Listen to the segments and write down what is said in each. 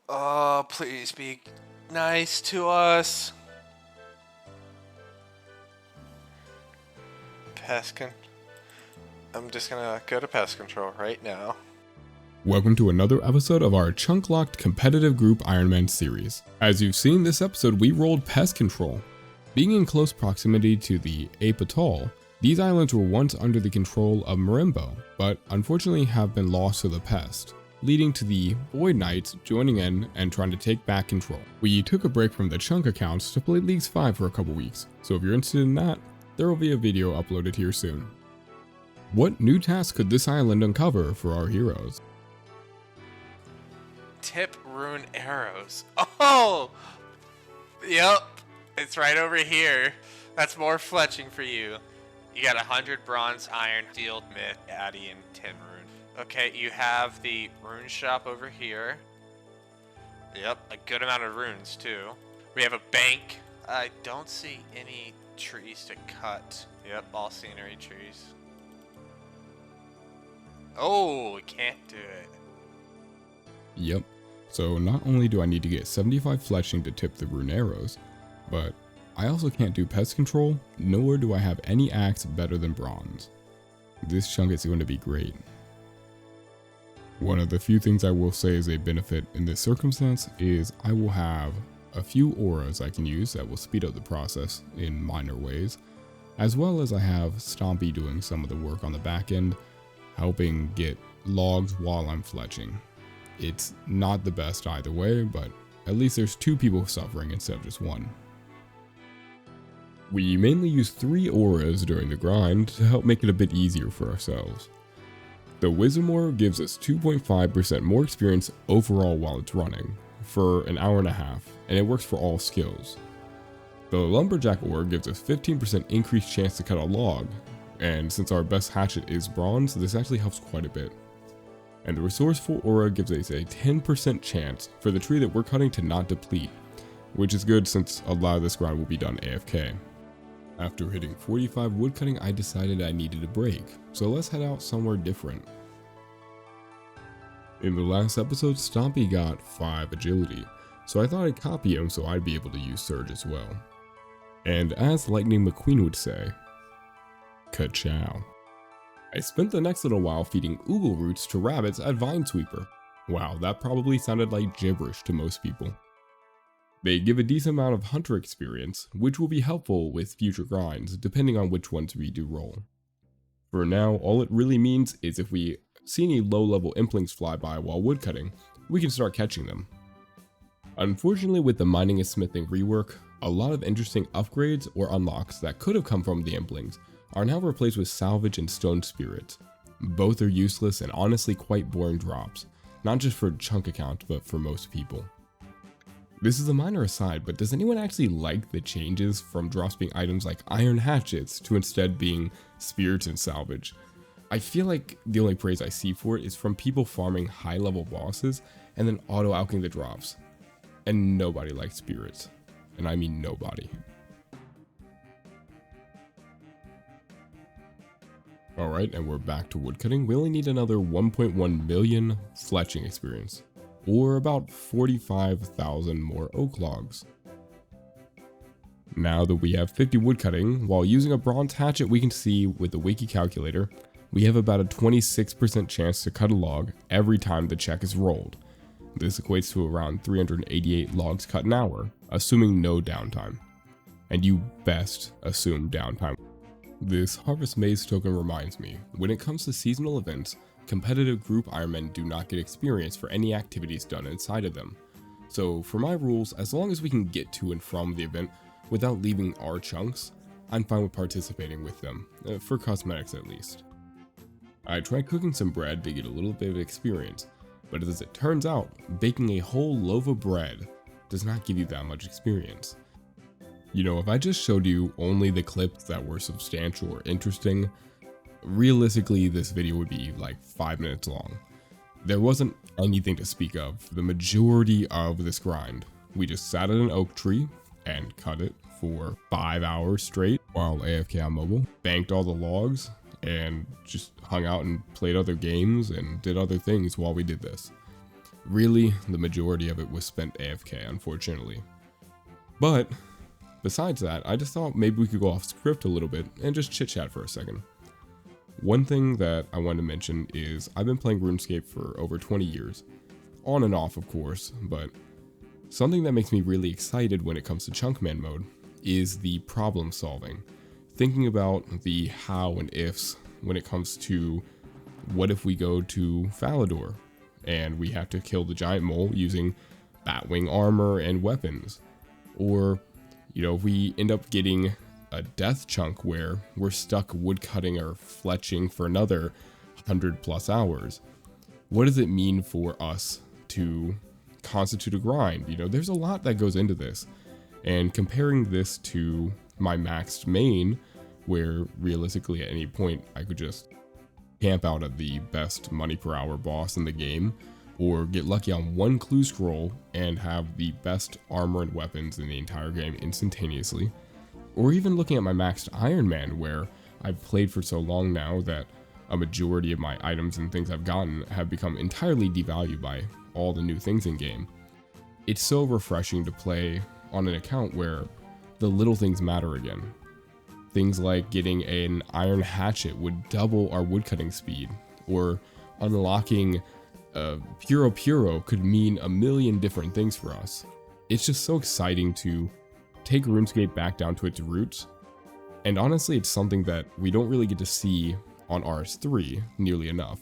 Oh, please be nice to us. I'm just gonna go to Pest Control right now. Welcome to another episode of our chunk-locked competitive group Ironman series. As you've seen this episode, we rolled Pest Control. Being in close proximity to the Ape Atoll, these islands were once under the control of Marimbo, but unfortunately have been lost to the Pest, leading to the Void Knights joining in and trying to take back control. We took a break from the chunk accounts to play Leagues 5 for a couple weeks, so if you're interested in that, there will be a video uploaded here soon. What new task could this island uncover for our heroes? Tip rune arrows. Oh! Yep. It's right over here. That's more fletching for you. You got 100 bronze, iron, steel, myth, addy, and tin rune. Okay, you have the rune shop over here. Yep, a good amount of runes too. We have a bank. I don't see any trees to cut. Yep, all scenery trees. Oh, we can't do it. Yep. So not only do I need to get 75 fletching to tip the rune arrows, but I also can't do pest control, nor do I have any axe better than bronze. This chunk is going to be great. One of the few things I will say is a benefit in this circumstance is I will have a few auras I can use that will speed up the process in minor ways, as well as I have Stompy doing some of the work on the back end, helping get logs while I'm fletching. It's not the best either way, but at least there's two people suffering instead of just one. We mainly use 3 auras during the grind to help make it a bit easier for ourselves. The Wisdom Aura gives us 2.5% more experience overall while it's running, for an hour and a half, and it works for all skills. The Lumberjack Aura gives us 15% increased chance to cut a log, and since our best hatchet is bronze, this actually helps quite a bit. And the Resourceful Aura gives us a 10% chance for the tree that we're cutting to not deplete, which is good since a lot of this grind will be done AFK. After hitting 45 woodcutting, I decided I needed a break, so let's head out somewhere different. In the last episode, Stompy got 5 agility, so I thought I'd copy him so I'd be able to use Surge as well. And as Lightning McQueen would say, ka-chow. I spent the next little while feeding oogle roots to rabbits at Vinesweeper. Wow, that probably sounded like gibberish to most people. They give a decent amount of hunter experience, which will be helpful with future grinds, depending on which ones we do roll. For now, all it really means is if we see any low-level implings fly by while woodcutting, we can start catching them. Unfortunately, with the mining and smithing rework, a lot of interesting upgrades or unlocks that could have come from the implings are now replaced with salvage and stone spirits. Both are useless and honestly quite boring drops, not just for chunk account, but for most people. This is a minor aside, but does anyone actually like the changes from drops being items like iron hatchets to instead being spirits and salvage? I feel like the only praise I see for it is from people farming high level bosses and then auto-alching the drops. And nobody likes spirits. And I mean nobody. Alright, and we're back to woodcutting. We only need another 1.1 million fletching experience, or about 45,000 more oak logs. Now that we have 50 woodcutting, while using a bronze hatchet, we can see with the wiki calculator, we have about a 26% chance to cut a log every time the check is rolled. This equates to around 388 logs cut an hour, assuming no downtime. And you best assume downtime. This Harvest Maze token reminds me, when it comes to seasonal events, competitive group Ironmen do not get experience for any activities done inside of them. So for my rules, as long as we can get to and from the event without leaving our chunks, I'm fine with participating with them, for cosmetics at least. I tried cooking some bread to get a little bit of experience, but as it turns out, baking a whole loaf of bread does not give you that much experience. You know, if I just showed you only the clips that were substantial or interesting, realistically this video would be like 5 minutes long. There wasn't anything to speak of. The majority of this grind, we just sat at an oak tree and cut it for 5 hours straight while AFK on mobile, banked all the logs, and just hung out and played other games and did other things while we did this. Really, the majority of it was spent AFK, unfortunately. But besides that, I just thought maybe we could go off script a little bit and just chit chat for a second. One thing that I wanted to mention is I've been playing Runescape for over 20 years. On and off, of course, but something that makes me really excited when it comes to Chunkman mode is the problem solving. Thinking about the how and ifs when it comes to what if we go to Falador and we have to kill the giant mole using Batwing armor and weapons. Or, if we end up getting a death chunk where we're stuck woodcutting or fletching for another 100+ hours. What does it mean for us to constitute a grind? There's a lot that goes into this. And comparing this to my maxed main, where realistically at any point I could just camp out at the best money per hour boss in the game, or get lucky on one clue scroll and have the best armor and weapons in the entire game instantaneously, or even looking at my maxed Ironman, where I've played for so long now that a majority of my items and things I've gotten have become entirely devalued by all the new things in game. It's so refreshing to play on an account where the little things matter again. Things like getting an iron hatchet would double our woodcutting speed, or unlocking Puro could mean a million different things for us. It's just so exciting to take RuneScape back down to its roots, and honestly it's something that we don't really get to see on RS3 nearly enough.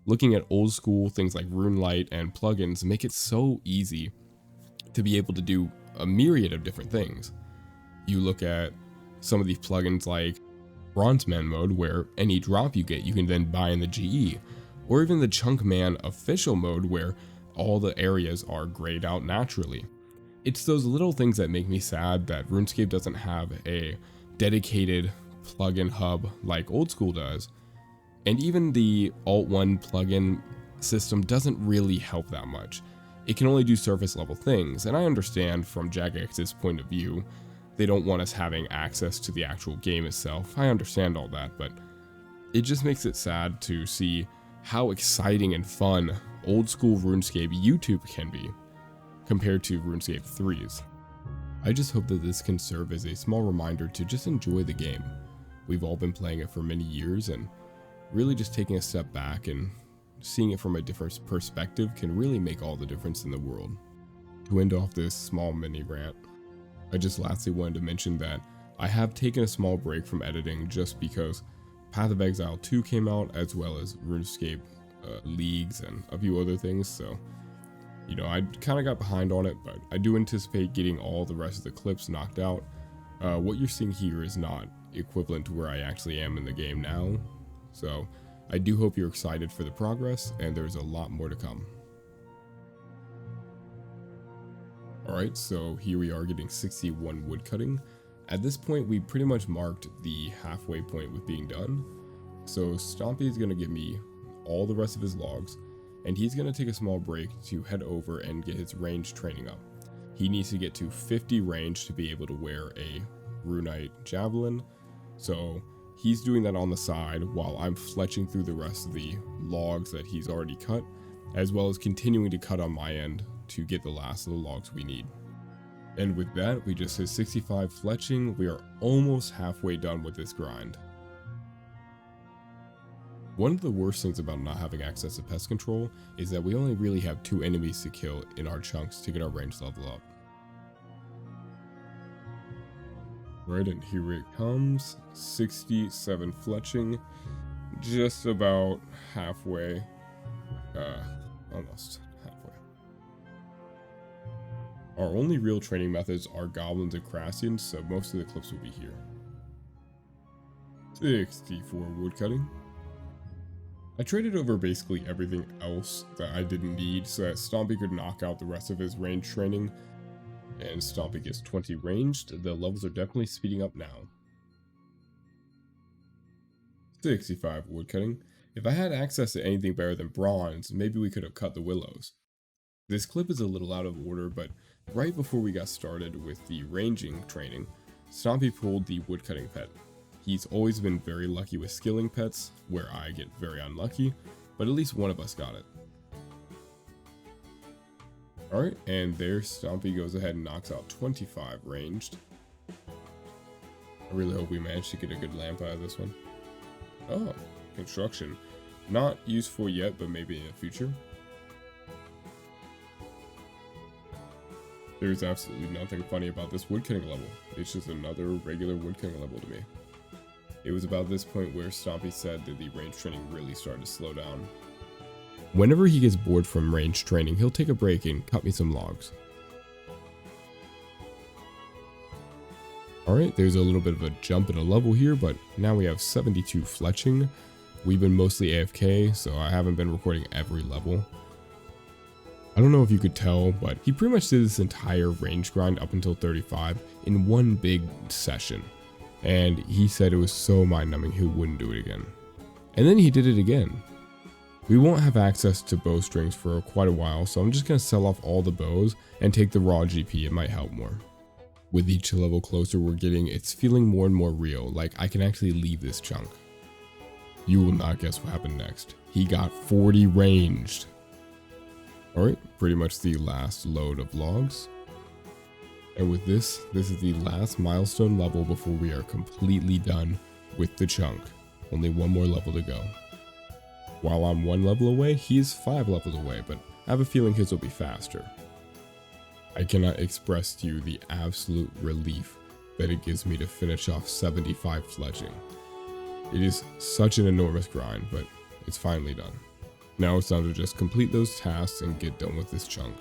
Looking at old school things like RuneLite and plugins make it so easy to be able to do a myriad of different things. You look at some of these plugins like Bronzeman mode, where any drop you get you can then buy in the GE, or even the Chunkman official mode where all the areas are grayed out naturally. It's those little things that make me sad that RuneScape doesn't have a dedicated plugin hub like old school does. And even the Alt1 plugin system doesn't really help that much. It can only do surface level things, and I understand from Jagex's point of view, they don't want us having access to the actual game itself. I understand all that, but it just makes it sad to see how exciting and fun old school RuneScape YouTube can be compared to RuneScape 3's. I just hope that this can serve as a small reminder to just enjoy the game. We've all been playing it for many years, and really just taking a step back and seeing it from a different perspective can really make all the difference in the world. To end off this small mini rant, I just lastly wanted to mention that I have taken a small break from editing just because Path of Exile 2 came out, as well as RuneScape leagues and a few other things, so I kind of got behind on it, but I do anticipate getting all the rest of the clips knocked out. What you're seeing here is not equivalent to where I actually am in the game now, so I do hope you're excited for the progress, and there's a lot more to come. Alright, so here we are getting 61 woodcutting. At this point, we pretty much marked the halfway point with being done. So Stompy is going to give me all the rest of his logs, and he's going to take a small break to head over and get his range training up. He needs to get to 50 range to be able to wear a Runite javelin, so he's doing that on the side while I'm fletching through the rest of the logs that he's already cut, as well as continuing to cut on my end to get the last of the logs we need. And with that, we just hit 65 fletching. We are almost halfway done with this grind. One of the worst things about not having access to Pest Control is that we only really have 2 enemies to kill in our chunks to get our range level up. Right, and here it comes, 67 fletching, just about halfway, almost halfway. Our only real training methods are goblins and Crassians, so most of the clips will be here. 64 woodcutting. I traded over basically everything else that I didn't need so that Stompy could knock out the rest of his range training. And Stompy gets 20 ranged. The levels are definitely speeding up now. 65 woodcutting. If I had access to anything better than bronze, maybe we could have cut the willows. This clip is a little out of order, but right before we got started with the ranging training, Stompy pulled the woodcutting pet. He's always been very lucky with skilling pets, where I get very unlucky, but at least one of us got it. Alright, and there Stompy goes ahead and knocks out 25 ranged. I really hope we manage to get a good lamp out of this one. Oh, construction. Not useful yet, but maybe in the future. There's absolutely nothing funny about this woodcutting level. It's just another regular woodcutting level to me. It was about this point where Stompy said that the range training really started to slow down. Whenever he gets bored from range training, he'll take a break and cut me some logs. Alright, there's a little bit of a jump in a level here, but now we have 72 fletching. We've been mostly AFK, so I haven't been recording every level. I don't know if you could tell, but he pretty much did this entire range grind up until 35 in one big session. And he said it was so mind-numbing he wouldn't do it again. And then he did it again. We won't have access to bowstrings for quite a while, so I'm just going to sell off all the bows and take the raw GP. It might help more. With each level closer we're getting, it's feeling more and more real, like I can actually leave this chunk. You will not guess what happened next. He got 40 ranged. Alright, pretty much the last load of logs. And with this is the last milestone level before we are completely done with the chunk. Only one more level to go. While I'm 1 level away, he's 5 levels away, but I have a feeling his will be faster. I cannot express to you the absolute relief that it gives me to finish off 75 fletching. It is such an enormous grind, but it's finally done. Now it's time to just complete those tasks and get done with this chunk.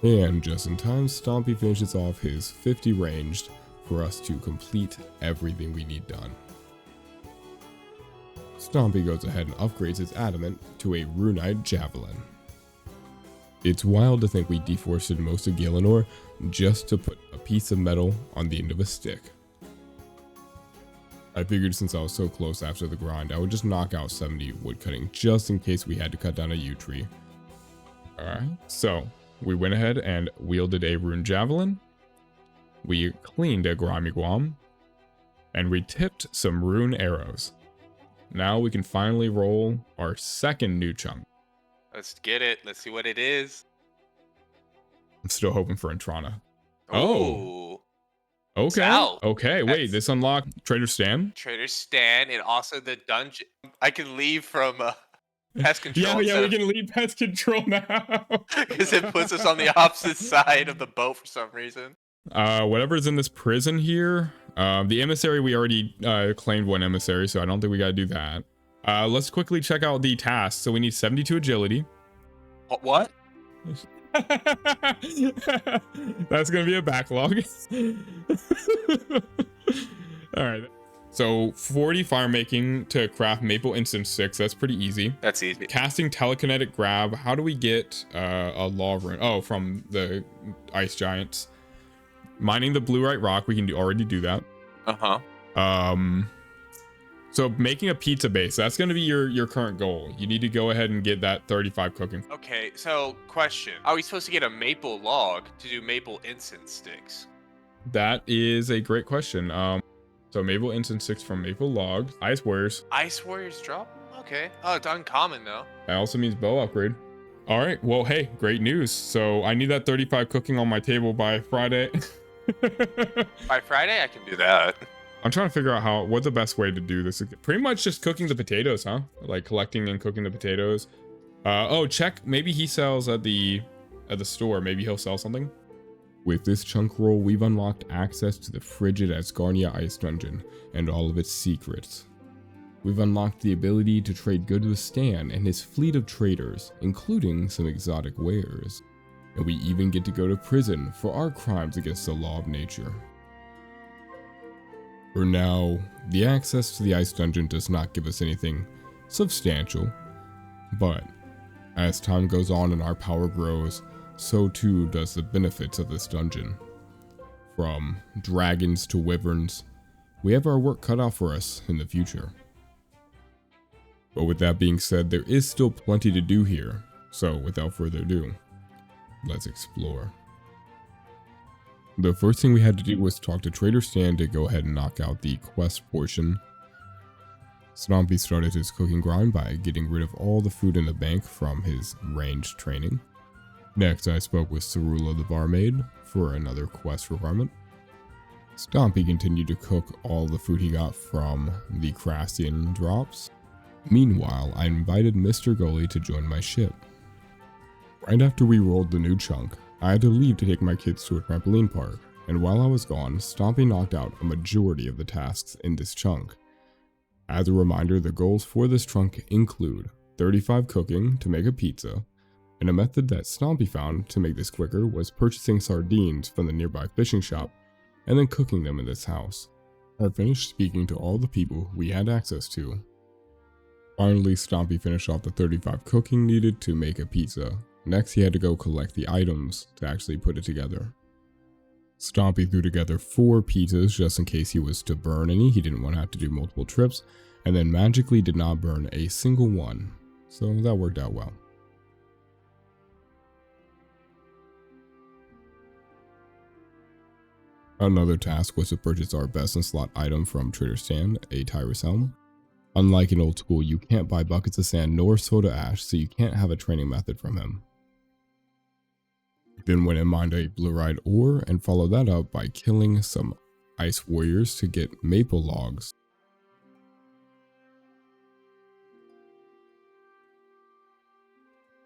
And just in time, Stompy finishes off his 50 ranged for us to complete everything we need done. Stompy goes ahead and upgrades his adamant to a runite javelin. It's wild to think we deforested most of Gielinor just to put a piece of metal on the end of a stick. I figured since I was so close after the grind, I would just knock out 70 woodcutting just in case we had to cut down a yew tree. Alright, so we went ahead and wielded a rune javelin. We cleaned a grimy guam. And we tipped some rune arrows. Now we can finally roll our second new chunk. Let's get it. Let's see what it is. I'm still hoping for Entrana. Oh. Okay. Sal. Okay. Wait, this unlocked Trader Stan? Trader Stan and also the dungeon. I can leave from Pest Control. Yeah, we can leave Pest Control now. Because it puts us on the opposite side of the boat for some reason. Whatever's in this prison here. The emissary, we already claimed one emissary, so I don't think we gotta do that. Let's quickly check out the tasks. So we need 72 agility. What? That's gonna be a backlog. All right. So 40 fire making to craft maple incense sticks. That's pretty easy. That's easy. Casting telekinetic grab. How do we get a law rune? Oh, from the ice giants. Mining the bluerite rock. We can already do that. So making a pizza base, that's going to be your current goal. You need to go ahead and get that 35 cooking. Okay, so question. Are we supposed to get a maple log to do maple incense sticks? That is a great question. So maple incense sticks from maple logs. Ice warriors. Ice warriors drop? Okay. Oh, it's uncommon though. That also means bow upgrade. All right, well, hey, great news. So I need that 35 cooking on my table by Friday. By Friday, I can do that. I'm trying to figure out what's the best way to do this. Pretty much just cooking the potatoes, huh? Like collecting and cooking the potatoes. Oh, check. Maybe he sells at the store. Maybe he'll sell something. With this chunk roll, we've unlocked access to the frigid Asgarnia Ice Dungeon and all of its secrets. We've unlocked the ability to trade goods with Stan and his fleet of traders, including some exotic wares. And we even get to go to prison for our crimes against the law of nature. For now, the access to the ice dungeon does not give us anything substantial, but as time goes on and our power grows, so too does the benefits of this dungeon. From dragons to wyverns, we have our work cut out for us in the future. But with that being said, there is still plenty to do here, so without further ado, let's explore. The first thing we had to do was talk to Trader Stan to go ahead and knock out the quest portion. Stompy started his cooking grind by getting rid of all the food in the bank from his ranged training. Next, I spoke with Cerula the barmaid for another quest requirement. Stompy continued to cook all the food he got from the Crassian drops. Meanwhile, I invited Mr. Goalie to join my ship. Right after we rolled the new chunk, I had to leave to take my kids to a trampoline park, and while I was gone, Stompy knocked out a majority of the tasks in this chunk. As a reminder, the goals for this chunk include 35 cooking to make a pizza, and a method that Stompy found to make this quicker was purchasing sardines from the nearby fishing shop and then cooking them in this house. I finished speaking to all the people we had access to. Finally, Stompy finished off the 35 cooking needed to make a pizza. Next, he had to go collect the items to actually put it together. Stompy threw together 4 pizzas just in case he was to burn any. He didn't want to have to do multiple trips, and then magically did not burn a single one. So that worked out well. Another task was to purchase our best in slot item from Trader Stan, a Tyrus helm. Unlike in old school, you can't buy buckets of sand nor soda ash, so you can't have a training method from him. Then went and mined a blurite ore and followed that up by killing some ice warriors to get maple logs.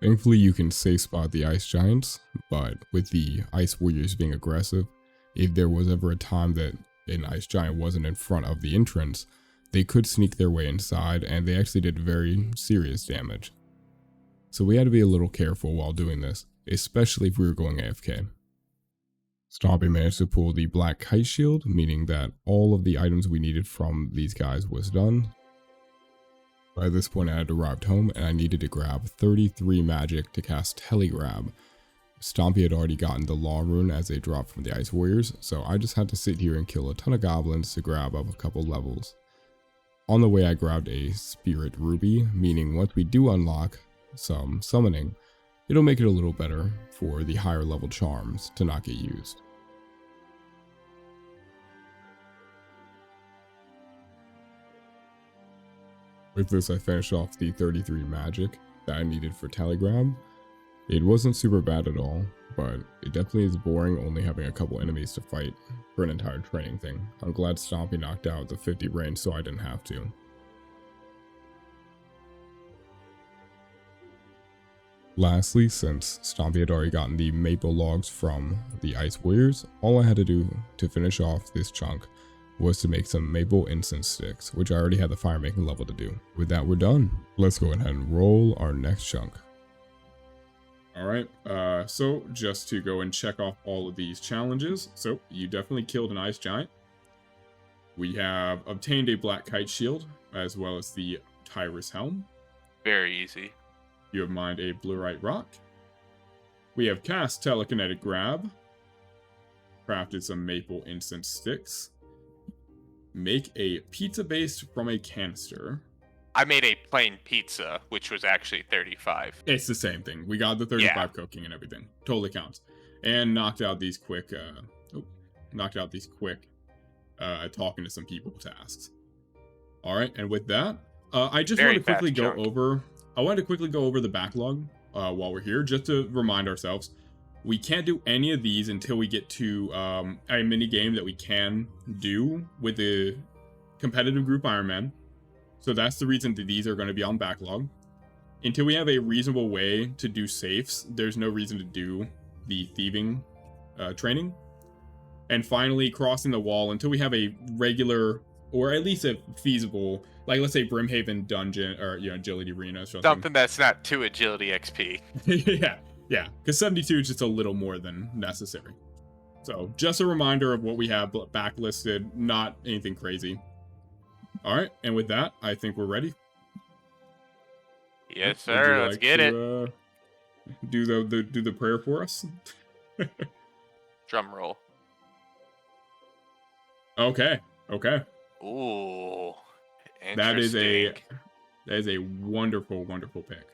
Thankfully you can safe spot the ice giants, but with the ice warriors being aggressive, if there was ever a time that an ice giant wasn't in front of the entrance, they could sneak their way inside, and they actually did very serious damage. So we had to be a little careful while doing this, especially if we were going AFK. Stompy managed to pull the black kite shield, meaning that all of the items we needed from these guys was done. By this point I had arrived home and I needed to grab 33 magic to cast Telegrab. Stompy had already gotten the Law Rune as a drop from the Ice Warriors, so I just had to sit here and kill a ton of goblins to grab up a couple levels. On the way I grabbed a Spirit Ruby, meaning once we do unlock some summoning, it'll make it a little better for the higher level charms to not get used. With this I finished off the 33 magic that I needed for Telegram. It wasn't super bad at all, but it definitely is boring only having a couple enemies to fight for an entire training thing. I'm glad Stompy knocked out the 50 range so I didn't have to. Lastly, since Stompy had already gotten the maple logs from the Ice Warriors, all I had to do to finish off this chunk was to make some maple incense sticks, which I already had the fire making level to do. With that, we're done. Let's go ahead and roll our next chunk. Alright, so just to go and check off all of these challenges. So, you definitely killed an ice giant. We have obtained a black kite shield, as well as the Tyrus helm. Very easy. You have mined a blurite rock. We have cast telekinetic grab. Crafted some maple incense sticks. Make a pizza base from a canister. I made a plain pizza, which was actually 35. It's the same thing. We got the 35 cooking and everything. Totally counts. And knocked out these quick, talking to some people tasks. All right, and with that, I just want to quickly go over. I wanted to quickly go over the backlog while we're here, just to remind ourselves. We can't do any of these until we get to a mini game that we can do with the competitive group Ironman. So that's the reason that these are going to be on backlog. Until we have a reasonable way to do safes, there's no reason to do the thieving training. And finally, crossing the wall until we have a regular, or at least a feasible, like let's say Brimhaven dungeon, or agility arena or something. Something that's not too agility XP. Yeah, because 72 is just a little more than necessary. So just a reminder of what we have backlisted, not anything crazy. All right, and with that, I think we're ready. Yes, sir. Let's get it. Do the prayer for us. Drum roll. Okay. Ooh. That is a wonderful, wonderful pick.